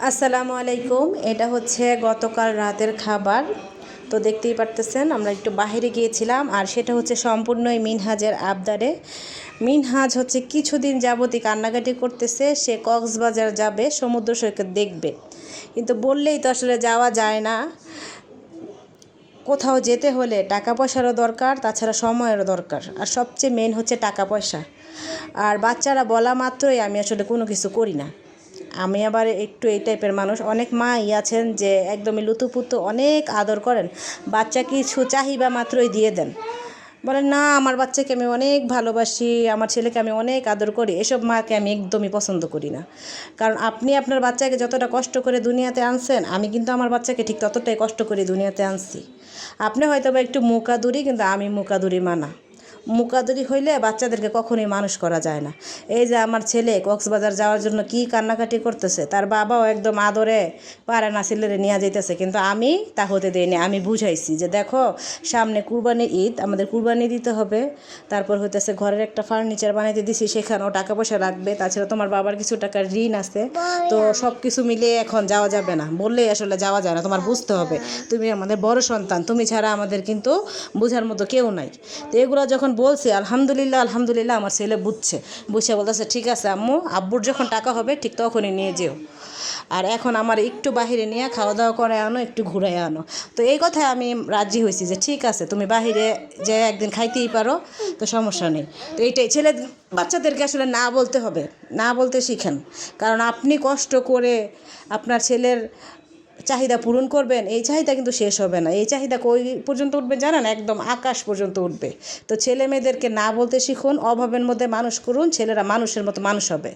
আসসালামু আলাইকুম। এটা হচ্ছে গতকাল রাতের খাবার। তো দেখতেই পারতেছেন আমরা একটু বাইরে গিয়েছিলাম, আর সেটা হচ্ছে সম্পূর্ণই মিনহাজের আবদারে। মিনহাজ হচ্ছে কিছুদিন যাবতই কান্নাকাটি করতেছে, সে কক্সবাজার যাবে, সমুদ্র সৈকত দেখবে, কিন্তু বললেই তো আসলে যাওয়া যায় না। কোথাও যেতে হলে টাকা পয়সারও দরকার, তাছাড়া সময়েরও দরকার, আর সবচেয়ে মেন হচ্ছে টাকা পয়সা। আর বাচ্চারা বলা মাত্রই আমি আসলে কোনো কিছু করি না। আমি আবার একটু এই টাইপের মানুষ। অনেক মাই আছেন যে একদমই লুতুপুতু, অনেক আদর করেন, বাচ্চা কিছু চাহিবা মাত্রই দিয়ে দেন, বলেন না আমার বাচ্চাকে আমি অনেক ভালোবাসি, আমার ছেলেকে আমি অনেক আদর করি। এসব মাকে আমি একদমই পছন্দ করি না। কারণ আপনি আপনার বাচ্চাকে যতটা কষ্ট করে দুনিয়াতে আনছেন, আমি কিন্তু আমার বাচ্চাকে ঠিক ততটাই কষ্ট করে দুনিয়াতে আনছি। আপনি হয়তো বা একটু মুকাদুরি, কিন্তু আমি মুকাদুরি মানা। মুকাদুরি হইলে বাচ্চাদেরকে কখনোই মানুষ করা যায় না। এই যে আমার ছেলে কক্সবাজার যাওয়ার জন্য কি কান্নাকাটি করতেছে, তার বাবাও একদম আদরে পারে না ছেলেরে নিয়ে যাইতেছে, কিন্তু আমি তা হতে দিইনি। আমি বুঝাইছি যে দেখো, সামনে কুরবানির ঈদ, আমাদের কুরবানি দিতে হবে, তারপর হইতেছে ঘরের একটা ফার্নিচার বানাইতে দিছি, সেখানেও টাকা পয়সা লাগবে, তাছাড়া তোমার বাবার কিছু টাকার ঋণ আছে, তো সব কিছু মিলিয়ে এখন যাওয়া যাবে না। বললেই আসলে যাওয়া যায় না, তোমার বুঝতে হবে। তুমি আমাদের বড় সন্তান, তুমি ছাড়া আমাদের কিন্তু বোঝার মতো কেউ নাই। তো এগুলো যখন বলছে, আলহামদুলিল্লাহ আলহামদুলিল্লাহ, আমার ছেলে বুঝছে বলতেছে ঠিক আছে আম্মু, আব্বুর যখন টাকা হবে ঠিক তখনই নিয়ে যেও। আর এখন আমার একটু বাহিরে নিয়ে খাওয়া দাওয়া করে আনো, একটু ঘুরাই আনো। তো এই কথায় আমি রাজি হয়েছি যে ঠিক আছে, তুমি বাহিরে যে একদিন খাইতেই পারো, তো সমস্যা নেই। তো এইটাই ছেলে বাচ্চাদেরকে আসলে না বলতে হবে, না বলতে শিখেন। কারণ আপনি কষ্ট করে আপনার ছেলের চাহিদা পূরণ করবেন, এই চাহিদা কিন্তু শেষ হবে না। এই চাহিদা কই পর্যন্ত উঠবে জানেন? একদম আকাশ পর্যন্ত উঠবে। তো ছেলে মেয়েদেরকে না বলতে শিখুন, অভাবের মধ্যে মানুষ করুন, ছেলেরা মানুষের মতো মানুষ হবে।